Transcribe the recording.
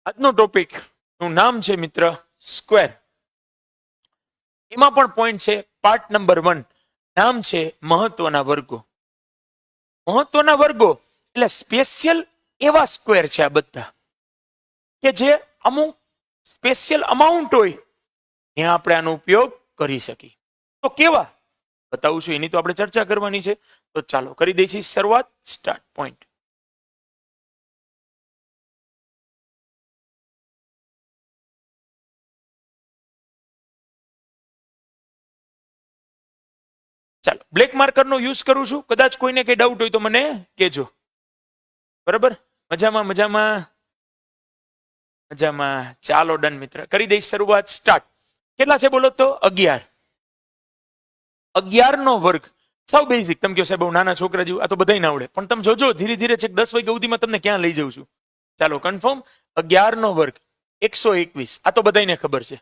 આજનો ટોપિક નું નામ છે મિત્ર સ્ક્વેર. એમાં પણ પોઈન્ટ છે પાર્ટ નંબર 1. નામ છે મહત્વના વર્ગો. મહત્વના વર્ગો એટલે સ્પેશિયલ એવા સ્ક્વેર છે આ બધા કે જે અમુક સ્પેશિયલ અમાઉન્ટ હોય ત્યાં આપણે આનો ઉપયોગ કરી શકીએ. તો કેવા બતાવું છું એની તો આપણે ચર્ચા કરવાની છે. તો ચાલો કરી દઈશું શરૂઆત. Start point. ચાલો બ્લેક માર્કર નો યુઝ કરું છું. કદાચ કોઈને કઈ ડાઉટ હોય તો મને કહેજો. બરાબર? મજામાં મજામાં મજામાં. ચાલો ડન મિત્ર, કરી દઈશ શરૂઆત. સ્ટાર્ટ. કેટલા છે બોલો તો? 11. 11 નો વર્ગ. સાવ બેઝિક. તમે કહો સાહેબ બહુ નાના છોકરા જેવું, આ તો બધાય ના આવડે. પણ તમે જોજો ધીરે ધીરે છેક 10 વાગ્યા સુધીમાં તમને ક્યાં લઈ જાઉં છું. ચાલો કન્ફર્મ. 11 નો વર્ગ 121. આ તો બધાયને ખબર છે.